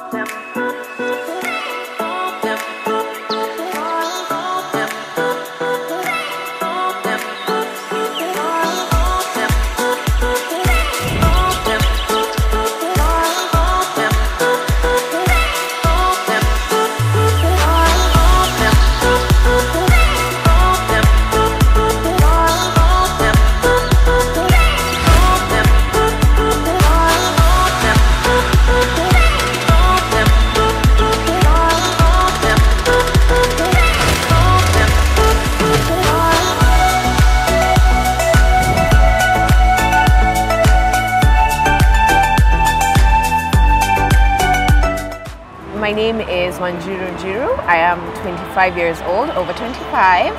My name is Wanjiru Njiru. I am 25 years old, over 25,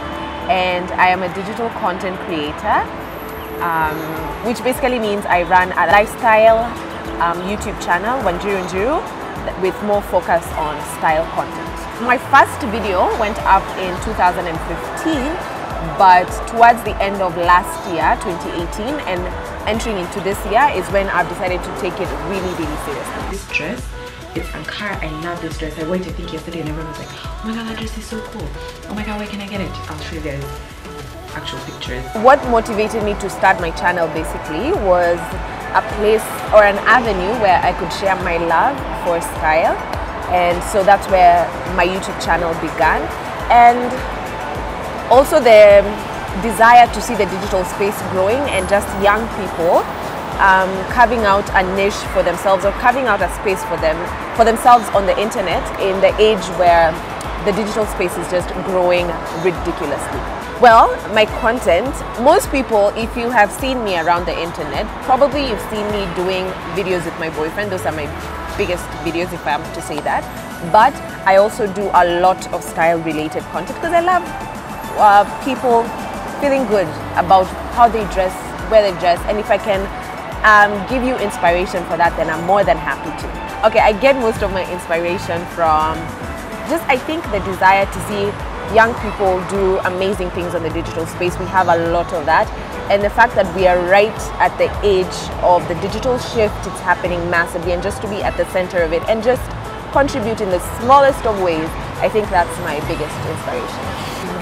and I am a digital content creator, which basically means I run a lifestyle YouTube channel, Wanjiru Njiru, with more focus on style content. My first video went up in 2015, but towards the end of last year, 2018, and entering into this year is when I've decided to take it really, really seriously. This dress, it's Ankara. I love this dress. I wore it I think yesterday and everyone was like, oh my god, that dress is so cool. Oh my god, where can I get it? I'll show you guys actual pictures. What motivated me to start my channel basically was a place or an avenue where I could share my love for style, and so that's where my YouTube channel began, and also the desire to see the digital space growing and just young people carving out a niche for themselves, or carving out a space for themselves on the internet in the age where the digital space is just growing ridiculously. Well, my content, most people, if you have seen me around the internet, probably you've seen me doing videos with my boyfriend. Those are my biggest videos, if I am to say that. But I also do a lot of style related content because I love people feeling good about how they dress, where they dress, and if I can give you inspiration for that, then I'm more than happy to. Okay, I get most of my inspiration from just, I think, the desire to see young people do amazing things on the digital space. We have a lot of that, and the fact that we are right at the age of the digital shift, it's happening massively, and just to be at the center of it and just contribute in the smallest of ways, I think that's my biggest inspiration.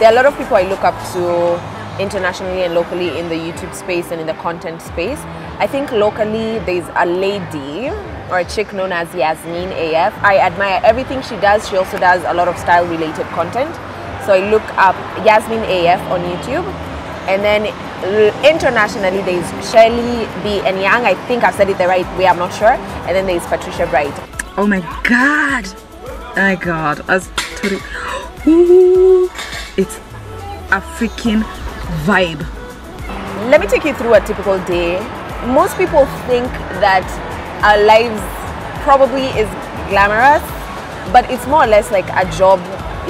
There are a lot of people I look up to internationally and locally in the YouTube space and in the content space. I think locally there's a lady or a chick known as Yasmin AF. I admire everything she does. She also does a lot of style related content. So I look up Yasmin AF on YouTube. And then internationally there's Shelly B and Yang. I think I've said it the right way, I'm not sure. And then there's Patricia Bright. Oh my god! Oh my god, I was totally... Ooh, it's a freaking vibe. Let me take you through a typical day. Most people think that our lives probably is glamorous, but it's more or less like a job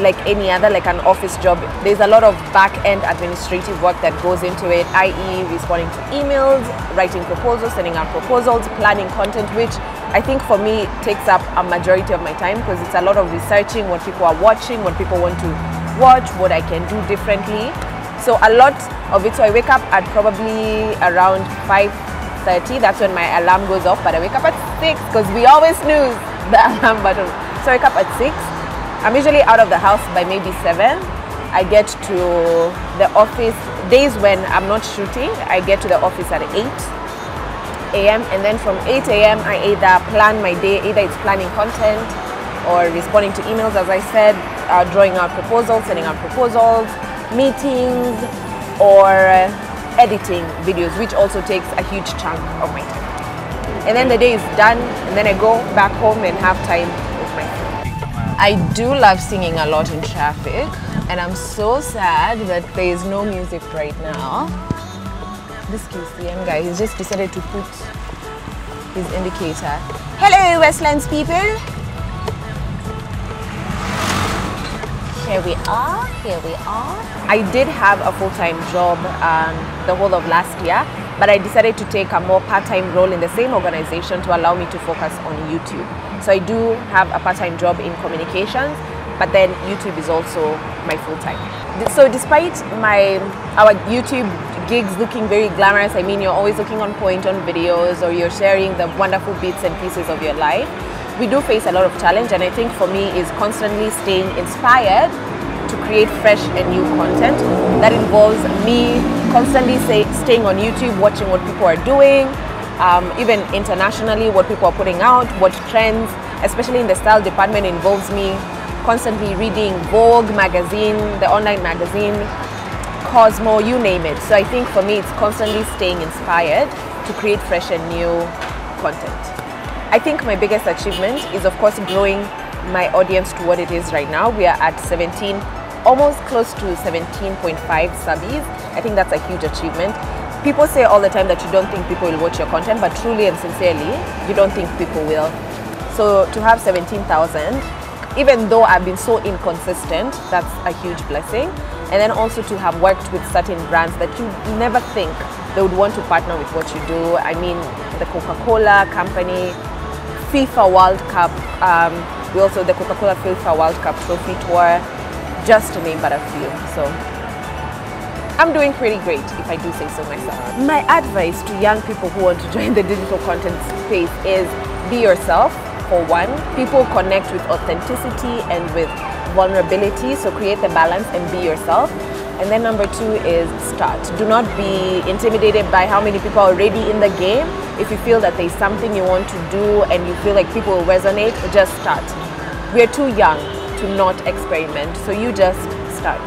like any other, like an office job. There's a lot of back-end administrative work that goes into it, i.e. responding to emails, writing proposals, sending out proposals, planning content, which I think for me takes up a majority of my time because it's a lot of researching what people are watching, what people want to watch, what I can do differently. So a lot of it, so I wake up at probably around 5:30, that's when my alarm goes off, but I wake up at 6 because we always snooze the alarm button. So I wake up at 6. I'm usually out of the house by maybe 7. I get to the office, days when I'm not shooting, I get to the office at 8 a.m. and then from 8 a.m. I either plan my day, either it's planning content or responding to emails, as I said, drawing out proposals, sending out proposals, meetings, or editing videos, which also takes a huge chunk of my time. And then the day is done, and then I go back home and have time with my family. I do love singing a lot in traffic, and I'm so sad that there is no music right now. This KCM guy, he's just decided to put his indicator. Hello, Westlands people! Here we are, here we are. I did have a full-time job the whole of last year, but I decided to take a more part-time role in the same organization to allow me to focus on YouTube. So I do have a part-time job in communications, but then YouTube is also my full-time. So despite our YouTube gigs looking very glamorous, I mean, you're always looking on point on videos, or you're sharing the wonderful bits and pieces of your life, we do face a lot of challenge, and I think for me is constantly staying inspired to create fresh and new content. That involves me constantly staying on YouTube, watching what people are doing, even internationally, what people are putting out, what trends, especially in the style department, involves me constantly reading Vogue magazine, the online magazine, Cosmo, you name it. So I think for me, it's constantly staying inspired to create fresh and new content. I think my biggest achievement is, of course, growing my audience to what it is right now. We are at 17, almost close to 17.5 subbies. I think that's a huge achievement. People say all the time that you don't think people will watch your content, but truly and sincerely, you don't think people will. So to have 17,000, even though I've been so inconsistent, that's a huge blessing. And then also to have worked with certain brands that you never think they would want to partner with what you do. I mean, the Coca-Cola company, FIFA World Cup, we also, the Coca-Cola FIFA World Cup Trophy Tour, just to name but a few. So I'm doing pretty great, if I do say so myself. My advice to young people who want to join the digital content space is be yourself, for one. People connect with authenticity and with vulnerability, so create the balance and be yourself. And then number two is start. Do not be intimidated by how many people are already in the game. If you feel that there's something you want to do and you feel like people will resonate, just start. We're too young to not experiment, so you just start.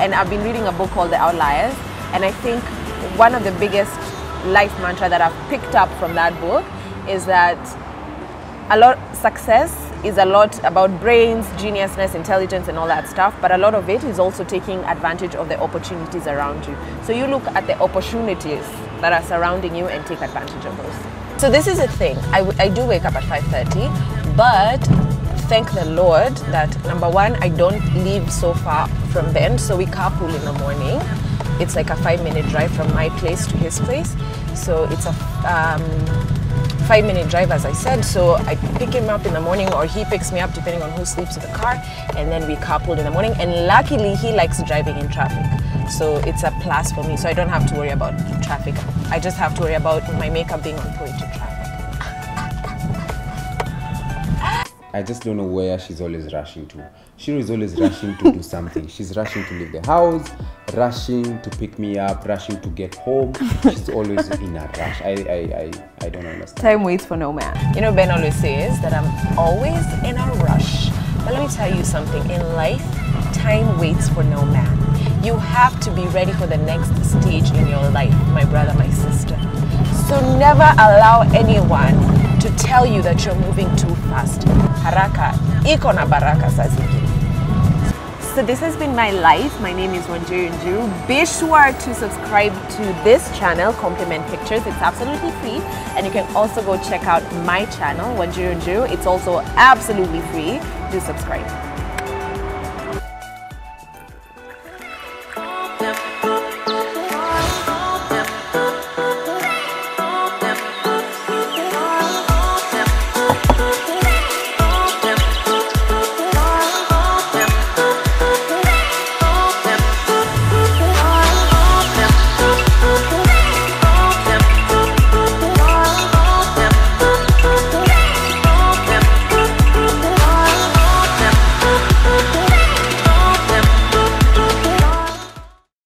And I've been reading a book called The Outliers, and I think one of the biggest life mantra that I've picked up from that book is that success is a lot about brains, geniusness, intelligence, and all that stuff, but a lot of it is also taking advantage of the opportunities around you. So you look at the opportunities that are surrounding you and take advantage of those. So this is the thing, I do wake up at 5:30, but thank the Lord that, number one, I don't live so far from Ben, so we carpool in the morning. It's like a 5-minute drive from my place to his place, so it's a 5-minute drive, as I said. So I pick him up in the morning, or he picks me up depending on who sleeps in the car, and then we carpool in the morning. And luckily he likes driving in traffic, so it's a plus for me, so I don't have to worry about traffic. I just have to worry about my makeup being on point to traffic. I just don't know where she's always rushing to. Shiro is always rushing to do something. She's rushing to leave the house, rushing to pick me up, rushing to get home. She's always in a rush. I don't understand. Time waits for no man. You know, Ben always says that I'm always in a rush. But let me tell you something. In life, time waits for no man. You have to be ready for the next stage in your life, my brother, my sister. So never allow anyone to tell you that you're moving too fast. Haraka iko na baraka saa zingine. So this has been my life. My name is Wanjiru Njiru. Be sure to subscribe to this channel, Compliment Pictures. It's absolutely free. And you can also go check out my channel, Wanjiru Njiru. It's also absolutely free. Do subscribe.